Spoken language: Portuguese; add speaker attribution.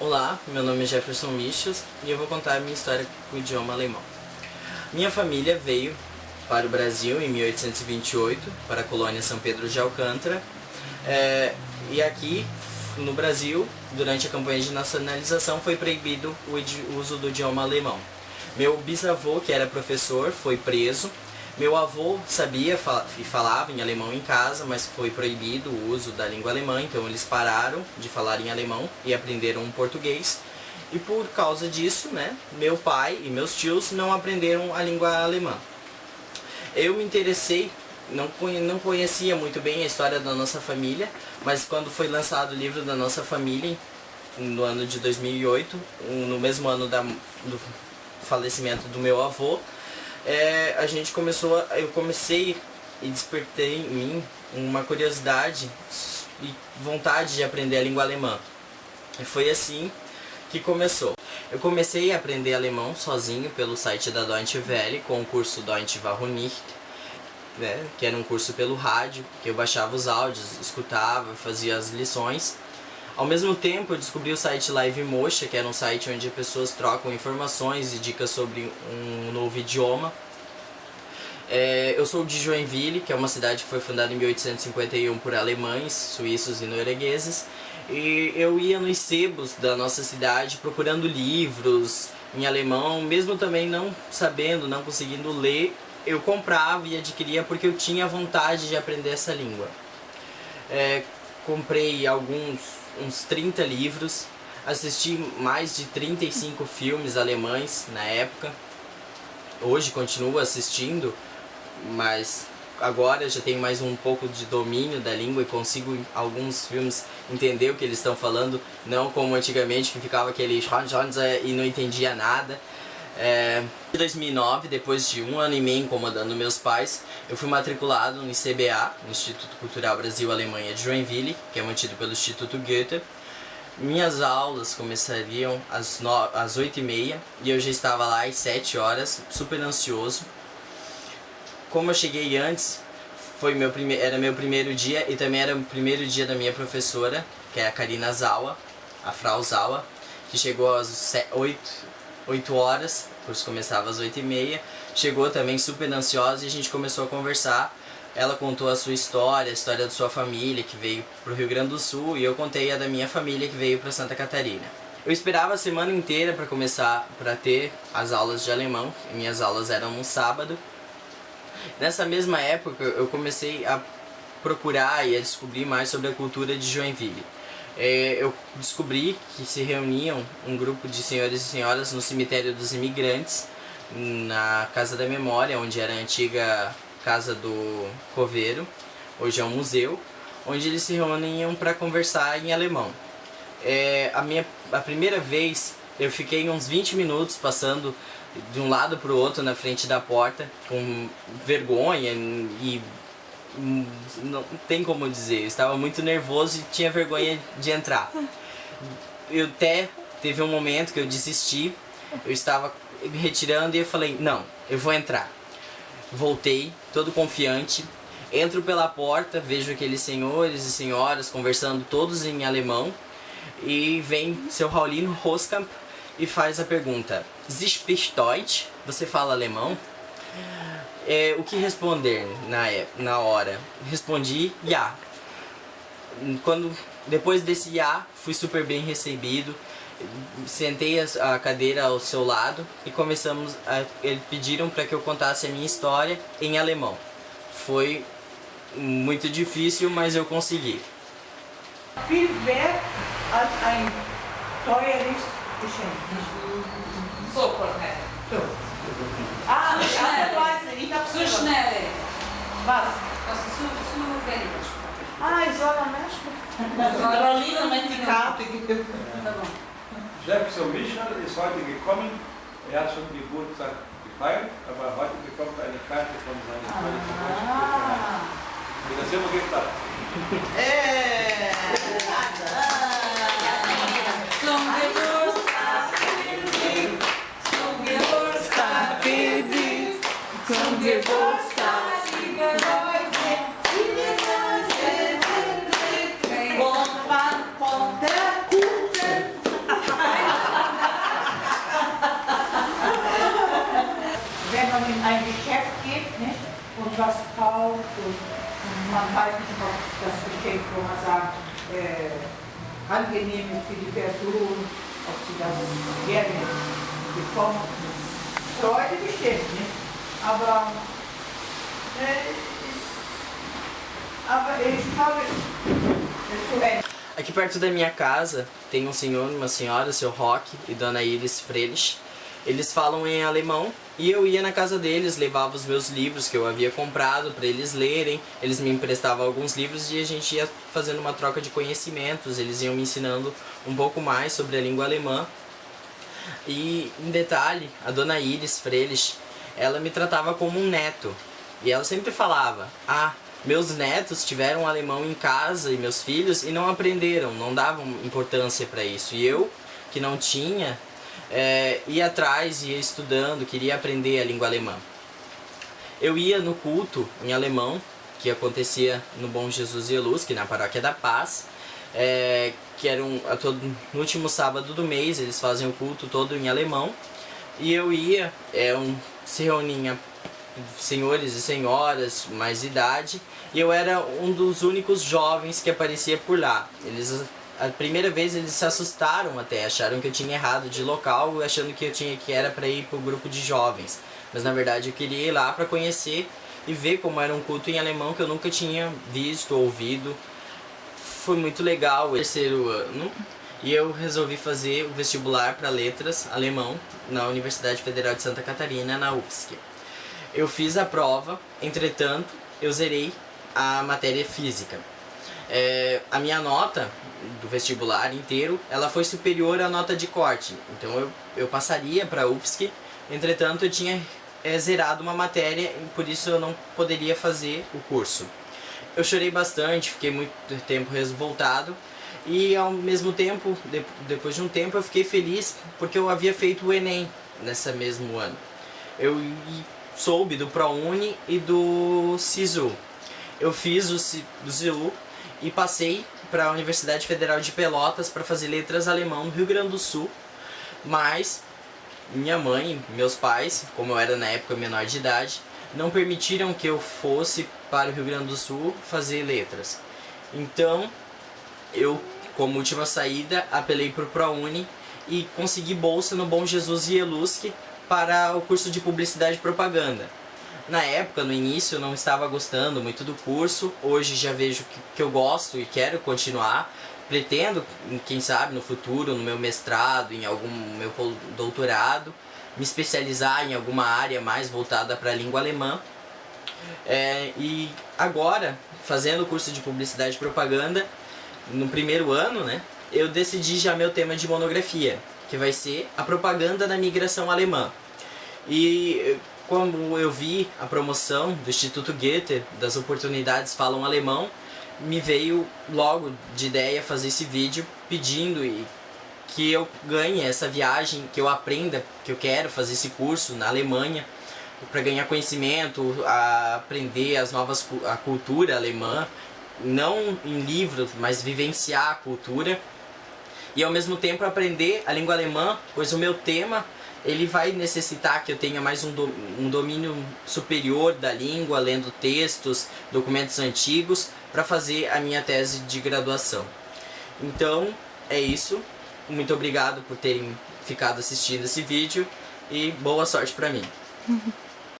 Speaker 1: Olá, meu nome é Jefferson Michels e eu vou contar a minha história com o idioma alemão. Minha família veio para o Brasil em 1828, para a colônia São Pedro de Alcântara, e aqui no Brasil, durante a campanha de nacionalização, foi proibido o uso do idioma alemão. Meu bisavô, que era professor, foi preso. Meu avô sabia e falava em alemão em casa, mas foi proibido o uso da língua alemã, então eles pararam de falar em alemão e aprenderam português. E por causa disso, meu pai e meus tios não aprenderam a língua alemã. Eu me interessei, não conhecia muito bem a história da nossa família, mas quando foi lançado o livro da nossa família, no ano de 2008, no mesmo ano do falecimento do meu avô, eu comecei e despertei em mim uma curiosidade e vontade de aprender a língua alemã. E foi assim que começou. Eu comecei a aprender alemão sozinho pelo site da Deutsche Welle, com o curso Deutsche Warum nicht, que era um curso pelo rádio, que eu baixava os áudios, escutava, fazia as lições. Ao mesmo tempo, eu descobri o site Live Mocha, que era um site onde as pessoas trocam informações e dicas sobre um novo idioma. Eu sou de Joinville, que é uma cidade que foi fundada em 1851 por alemães, suíços e noruegueses. E eu ia nos sebos da nossa cidade procurando livros em alemão, mesmo também não sabendo, não conseguindo ler, eu comprava e adquiria porque eu tinha vontade de aprender essa língua. Comprei uns 30 livros, assisti mais de 35 filmes alemães na época. Hoje continuo assistindo, mas agora já tenho mais um pouco de domínio da língua e consigo em alguns filmes entender o que eles estão falando, não como antigamente que ficava aquele e não entendia nada. Em 2009, depois de 1 ano e meio incomodando meus pais, eu fui matriculado no ICBA, no Instituto Cultural Brasil-Alemanha de Joinville, que é mantido pelo Instituto Goethe. Minhas aulas começariam às 8h30 e eu já estava lá às 7 horas, super ansioso. Como eu cheguei antes, era meu primeiro dia e também era o primeiro dia da minha professora, que é a Karina Zawa, a Frau Zawa, que chegou às 8 horas, o curso começava às 8h30, chegou também super ansiosa e a gente começou a conversar. Ela contou a sua história, a história da sua família que veio para o Rio Grande do Sul, e eu contei a da minha família que veio para Santa Catarina. Eu esperava a semana inteira para ter as aulas de alemão, e minhas aulas eram no sábado. Nessa mesma época eu comecei a procurar e a descobrir mais sobre a cultura de Joinville. Eu descobri que se reuniam um grupo de senhores e senhoras no cemitério dos imigrantes, na Casa da Memória, onde era a antiga Casa do Coveiro, hoje é um museu, onde eles se reuniam para conversar em alemão. A primeira vez eu fiquei uns 20 minutos passando de um lado para o outro na frente da porta, com vergonha e não tem como dizer, eu estava muito nervoso e tinha vergonha de entrar. Teve um momento que eu desisti, eu estava me retirando e eu falei, não, eu vou entrar. Voltei, todo confiante, entro pela porta, vejo aqueles senhores e senhoras conversando todos em alemão, e vem seu Raulino Roskamp e faz a pergunta, Sie spricht Deutsch? Você fala alemão? O que responder na hora? Respondi, ja. Depois desse ja, fui super bem recebido, sentei a cadeira ao seu lado e eles pediram para que eu contasse a minha história em alemão. Foi muito difícil, mas eu consegui.
Speaker 2: Viel wert als ein teures Geschenk.
Speaker 3: So, Cornel.
Speaker 2: So. Ah,
Speaker 3: So schnell.
Speaker 2: ich hab's
Speaker 3: So
Speaker 2: gehört.
Speaker 3: schnell.
Speaker 2: Was?
Speaker 3: Das ist zu wenig.
Speaker 2: Ah, ich soll am Ersten. Carolina hat die Karte gegeben.
Speaker 3: Tá bom.
Speaker 4: Jefferson Michel ist heute gekommen. Er hat schon Geburtstag gefeiert, aber heute bekommt er eine Karte von seiner
Speaker 2: Ah.
Speaker 4: E das immer getan.
Speaker 3: Zum Geburtstag für dich. Zum Geburtstag für dich. Zum Geburtstag, liebe Leute. Viele Leute sind
Speaker 2: Von wann kommt der Kuchen? Und was kauft und man weiß nicht, ob das Geschenk, wo man sagt, angenehm ist für die Person, ob sie das gerne bekommt. Freude bestimmt, nicht? Aber ich glaube, es ist
Speaker 1: Aqui perto da minha casa tem um senhor e uma senhora, seu Roque e Dona Iris Freires. Eles falam em alemão e eu ia na casa deles, levava os meus livros que eu havia comprado para eles lerem. Eles me emprestavam alguns livros e a gente ia fazendo uma troca de conhecimentos. Eles iam me ensinando um pouco mais sobre a língua alemã. E, em detalhe, a Dona Iris Freires, ela me tratava como um neto. E ela sempre falava, meus netos tiveram alemão em casa e meus filhos e não aprenderam, não davam importância para isso. E eu, que não tinha, ia atrás, ia estudando, queria aprender a língua alemã. Eu ia no culto em alemão, que acontecia no Bom Jesus e Eluski, na Paróquia da Paz, que era no último sábado do mês, eles fazem o culto todo em alemão. E eu ia, se reuniam senhores e senhoras, mais idade, e eu era um dos únicos jovens que aparecia por lá. A primeira vez eles se assustaram até, acharam que eu tinha errado de local, achando que era para ir para o grupo de jovens. Mas na verdade eu queria ir lá para conhecer e ver como era um culto em alemão que eu nunca tinha visto, ouvido. Foi muito legal o terceiro ano e eu resolvi fazer o vestibular para letras alemão na Universidade Federal de Santa Catarina, na UFSC. Eu fiz a prova, entretanto eu zerei a matéria física. A minha nota do vestibular inteiro, ela foi superior à nota de corte. Então eu passaria para a UFSC, entretanto eu tinha zerado uma matéria e por isso eu não poderia fazer o curso. Eu chorei bastante, fiquei muito tempo revoltado e ao mesmo tempo, depois de um tempo, eu fiquei feliz porque eu havia feito o Enem nesse mesmo ano. Eu soube do ProUni e do SISU. Eu fiz do SISU e passei para a Universidade Federal de Pelotas para fazer letras alemão no Rio Grande do Sul, mas minha mãe e meus pais, como eu era na época menor de idade, não permitiram que eu fosse para o Rio Grande do Sul fazer letras. Então eu, como última saída, apelei para o ProUni e consegui bolsa no Bom Jesus e Eluski para o curso de Publicidade e Propaganda. Na época, no início, eu não estava gostando muito do curso. Hoje já vejo que eu gosto e quero continuar. Pretendo, quem sabe, no futuro, no meu mestrado, em algum meu doutorado, me especializar em alguma área mais voltada para a língua alemã. E agora, fazendo o curso de Publicidade e Propaganda, no primeiro ano, né, eu decidi já meu tema de monografia, que vai ser a propaganda da migração alemã. E quando eu vi a promoção do Instituto Goethe, das oportunidades falam alemão, me veio logo de ideia fazer esse vídeo pedindo que eu ganhe essa viagem, que eu aprenda, que eu quero fazer esse curso na Alemanha, para ganhar conhecimento, aprender a cultura alemã, não em livros, mas vivenciar a cultura. E ao mesmo tempo aprender a língua alemã, pois o meu tema ele vai necessitar que eu tenha mais um domínio superior da língua, lendo textos, documentos antigos, para fazer a minha tese de graduação. Então, é isso. Muito obrigado por terem ficado assistindo esse vídeo e boa sorte para mim.